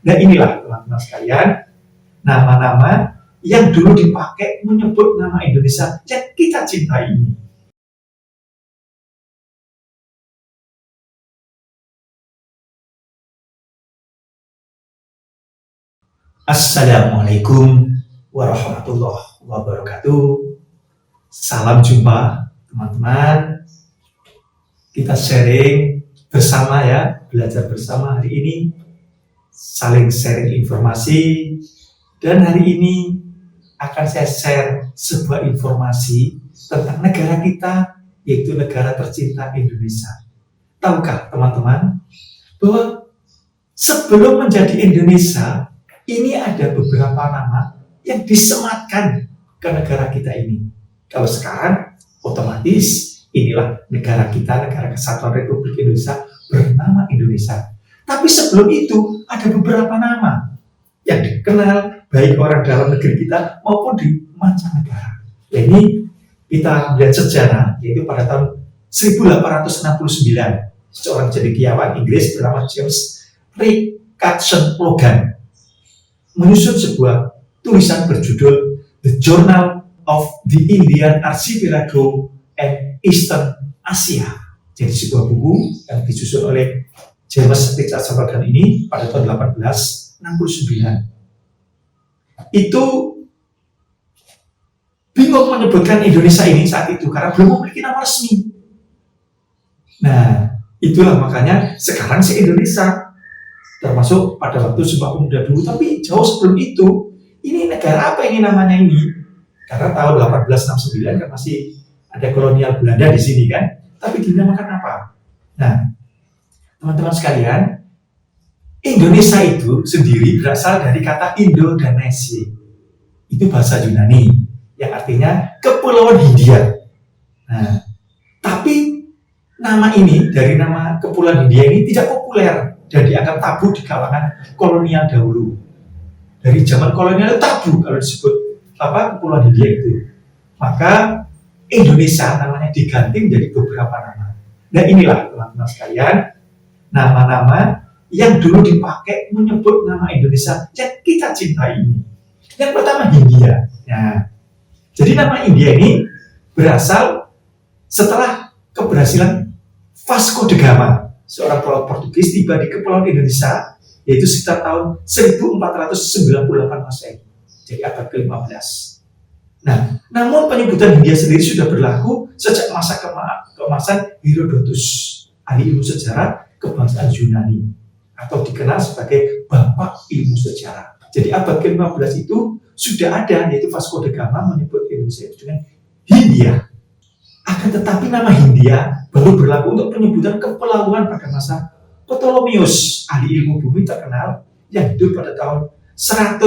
Nah inilah teman-teman sekalian, nama-nama yang dulu dipakai menyebut nama Indonesia yang kita cintai ini. Assalamualaikum warahmatullahi wabarakatuh. Salam jumpa teman-teman. Kita sharing bersama ya, belajar bersama hari ini, saling sharing informasi. Dan hari ini akan saya share sebuah informasi tentang negara kita, yaitu negara tercinta Indonesia. Tahukah teman-teman bahwa sebelum menjadi Indonesia, ini ada beberapa nama yang disematkan ke negara kita ini. Kalau sekarang, otomatis inilah negara kita, negara kesatuan Republik Indonesia bernama Indonesia. Tapi sebelum itu ada beberapa nama yang dikenal baik orang dalam negeri kita maupun di mancanegara. Ini kita lihat sejarah, yaitu pada tahun 1869, seorang cendekiawan Inggris bernama James Richardson Logan menyusun sebuah tulisan berjudul The Journal of the Indian Archipelago and Eastern Asia. Jadi sebuah buku yang disusun oleh James Richardson Logan ini pada tahun 1869. Itu bingung menyebutkan Indonesia ini saat itu karena belum memiliki nama resmi. Nah, itulah makanya sekarang se-Indonesia, termasuk pada waktu Sumpah Pemuda dulu, tapi jauh sebelum itu, ini negara apa ini namanya ini? Karena tahun 1869 kan masih ada kolonial Belanda di sini kan, tapi dinamakan apa? Nah, teman-teman sekalian, Indonesia itu sendiri berasal dari kata Indo dan Nesia. Itu bahasa Yunani, yang artinya Kepulauan Hindia. Nah, tapi nama ini, dari nama Kepulauan Hindia ini tidak populer dan dianggap tabu di kalangan kolonial dahulu. Dari zaman kolonial tabu kalau disebut Kepulauan Hindia itu. Maka Indonesia namanya diganti menjadi beberapa nama. Nah inilah teman-teman sekalian, nama-nama yang dulu dipakai menyebut nama Indonesia yang kita cintai ini. Yang pertama Hindia. Nah, jadi nama India ini berasal setelah keberhasilan Vasco da Gama, seorang pelaut Portugis, tiba di Kepulauan Indonesia, yaitu sekitar tahun 1498 Masehi, jadi abad ke-15. Nah, namun penyebutan Hindia sendiri sudah berlaku sejak masa keemasan Herodotus, ahli ilmu sejarah kebangsaan Yunani, atau dikenal sebagai Bapak Ilmu Sejarah. Jadi abad ke-15 itu sudah ada, yaitu Vasco da Gama menyebut Indonesia itu dengan Hindia. Akan tetapi nama Hindia baru berlaku untuk penyebutan kepulauan pada masa Ptolemeus, ahli ilmu bumi terkenal yang hidup pada tahun 100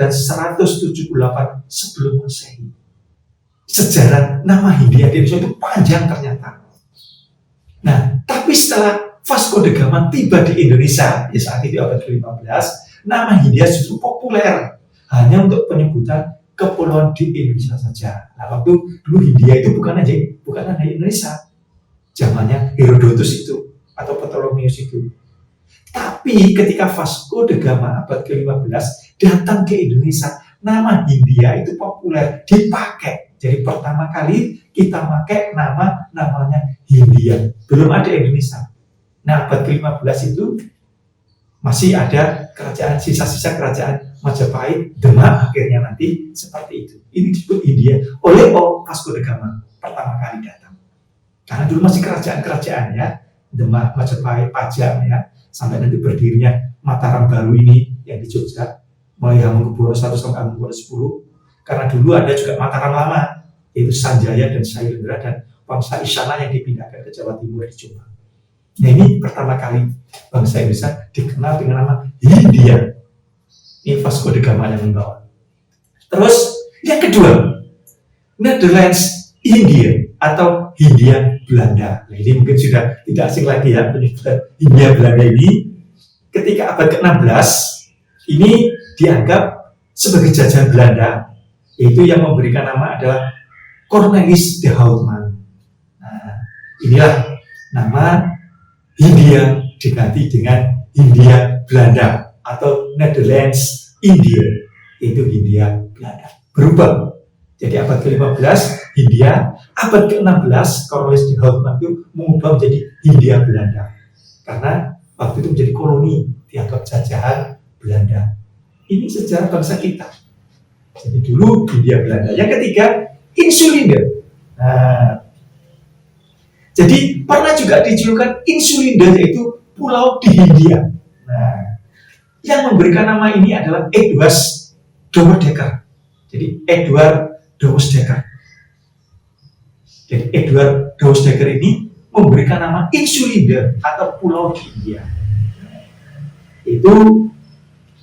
dan 178 sebelum Masehi. Sejarah nama Hindia di Indonesia itu panjang ternyata. Nah, tapi setelah Vasco da Gama tiba di Indonesia, ya saat itu abad ke-15, nama Hindia justru populer hanya untuk penyebutan kepulauan di Indonesia saja. Nah, waktu dulu Hindia itu bukan hanya Indonesia, zamannya Herodotus itu atau Ptolemeus itu. Tapi ketika Vasco da Gama abad ke-15 datang ke Indonesia, nama Hindia itu populer, dipakai. Jadi pertama kali kita pakai namanya Hindia. Belum ada Indonesia. Nah, abad ke-15 itu masih ada kerajaan, sisa-sisa kerajaan Majapahit, Demak akhirnya nanti seperti itu. Ini disebut Hindia oleh Vasco da Gama pertama kali datang. Karena dulu masih kerajaan-kerajaan ya, Demak, Majapahit, Pajang ya, sampai nanti berdirinya Mataram baru ini yang di Jogja, mulai Hamengkubuwono 1 sampai Hamengkubuwono 10. Karena dulu ada juga Mataram lama, yaitu Sanjaya dan Sailendra dan bangsa Isyana yang dipindahkan ke Jawa Timur di Jombang. Nah ini pertama kali bangsa Indonesia dikenal dengan nama Hindia. Ini Vasco da Gama yang membawa. Terus yang kedua, Netherlands India atau Hindia Belanda. Nah, ini mungkin sudah tidak asing lagi ya penyebutan Hindia Belanda ini. Ketika abad ke-16 ini dianggap sebagai jajahan Belanda, yaitu yang memberikan nama adalah Cornelis de Houtman. Nah, inilah nama Hindia diganti dengan Hindia Belanda. atau Netherlands, India, itu Hindia Belanda. Berubah. Jadi abad ke-15 Hindia, abad ke-16 Cornelis de Houtman itu mengubah menjadi Hindia Belanda. Karena waktu itu menjadi koloni dianggap jajahan Belanda. Ini sejarah bangsa kita. Jadi dulu Hindia Belanda. Yang ketiga, Insulinde. Nah, jadi pernah juga dijulukan Insulinde, yaitu pulau di Hindia. Nah, yang memberikan nama ini adalah Edward Douwesdekker. Jadi Edward Douwesdekker. Jadi Edward Douwesdekker ini memberikan nama Insulinde atau pulau di Hindia. Itu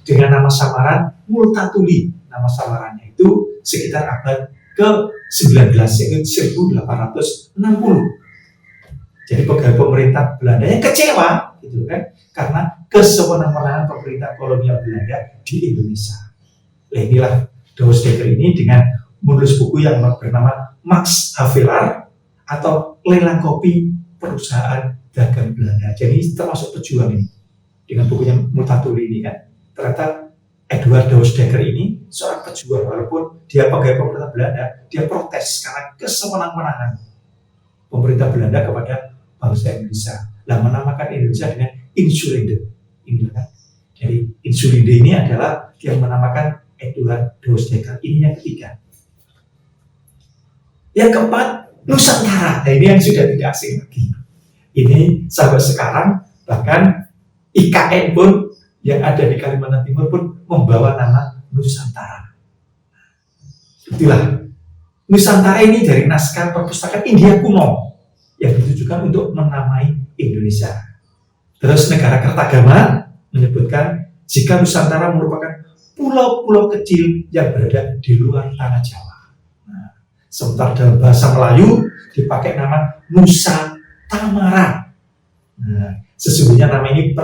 dengan nama samaran Multatuli. Nama samarannya itu sekitar abad ke-19, yaitu 1860. Jadi pegawai pemerintah Belanda yang kecewa, gitu kan, karena kesewenang-wenangan pemerintah kolonial Belanda di Indonesia. Nah, inilah Douwesdekker ini dengan menulis buku yang bernama Max Havelaar atau Lelang Kopi Perusahaan Dagang Belanda. Jadi termasuk pejuang ini dengan bukunya Multatuli ini kan. Ternyata Edward Douwesdekker ini seorang pejuang, walaupun dia pegawai pemerintah Belanda, dia protes karena kesewenang-wenangan pemerintah Belanda kepada bangsa Indonesia. Lah menamakan Indonesia dengan Insulinde. Ini kan. Jadi Insulinde ini adalah yang menamakan Edward Douwesdekker. Ini yang ketiga. Yang keempat, Nusantara. Nah, ini yang sudah tidak asing lagi. Ini sampai sekarang bahkan IKN pun yang ada di Kalimantan Timur pun membawa nama Nusantara. Itulah. Nusantara ini dari naskah perpustakaan India kuno yang ditujukan untuk menamai Indonesia. Terus negara Kertagama menyebutkan jika Nusantara merupakan pulau-pulau kecil yang berada di luar tanah Jawa. Nah, sementara dalam bahasa Melayu dipakai nama Nusa Tamara. Nah, sesungguhnya nama ini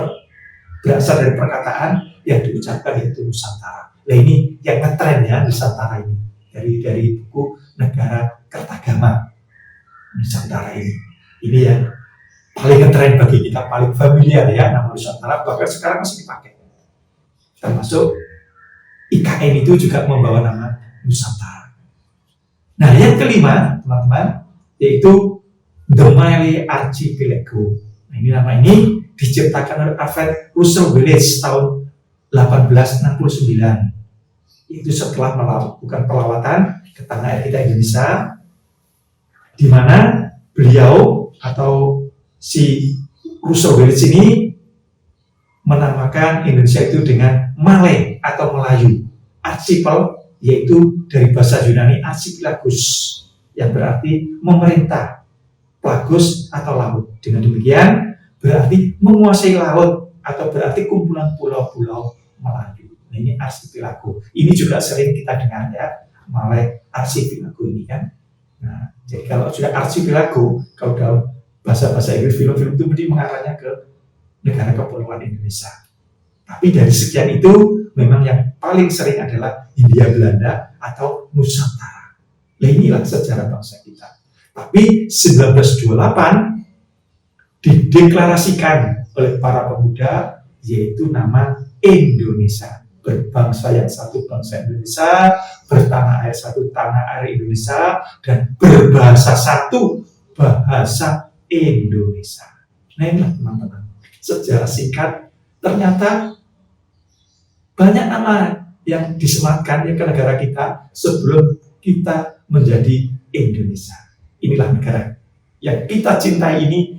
berasal dari perkataan yang diucapkan yaitu Nusantara. Nah, ini yang ngetren ya Nusantara ini dari buku Negara Kertagama. Nusantara ini yang paling ngetren bagi kita, paling familiar ya nama Nusantara, bahkan sekarang masih dipakai. Termasuk IKN itu juga membawa nama Nusantara. Nah, yang kelima, teman-teman, yaitu The Malay Archipelago. Nah, ini nama ini diciptakan oleh Alfred Russel Wallace tahun 1869. Itu setelah melakukan pelawatan ke tanah air kita Indonesia, di mana beliau atau si Russel Wallace ini menamakan Indonesia itu dengan Malay atau Melayu. Archipel yaitu dari bahasa Yunani archipelagus yang berarti memerintah, pelagus atau laut. Dengan demikian berarti menguasai laut atau berarti kumpulan pulau-pulau Melayu. Nah, ini archipelago. Ini juga sering kita dengar ya, Malay archipelago ini kan. Nah, jadi kalau sudah archipelago, kalau dalam bahasa-bahasa Inggris film-film itu mesti mengarahnya ke negara kepulauan Indonesia. Tapi dari sekian itu memang yang paling sering adalah Hindia Belanda atau Nusantara. Nah, inilah sejarah bangsa kita. Tapi 1928 dideklarasikan oleh para pemuda yaitu nama Indonesia. Berbangsa yang satu bangsa Indonesia, bertanah air satu tanah air Indonesia, dan berbahasa satu bahasa Indonesia. Nah, inilah teman-teman sejarah singkat. Ternyata banyak nama yang disematkan ke negara kita sebelum kita menjadi Indonesia. Inilah negara yang kita cintai ini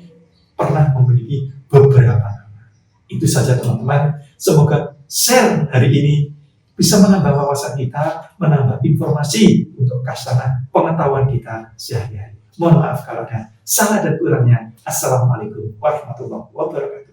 pernah memiliki beberapa nama. Itu saja teman-teman. Semoga share hari ini bisa menambah wawasan kita, menambah informasi untuk kasana pengetahuan kita sehari-hari. Mohon maaf kalau ada salah dan kurangnya. Assalamualaikum warahmatullahi wabarakatuh.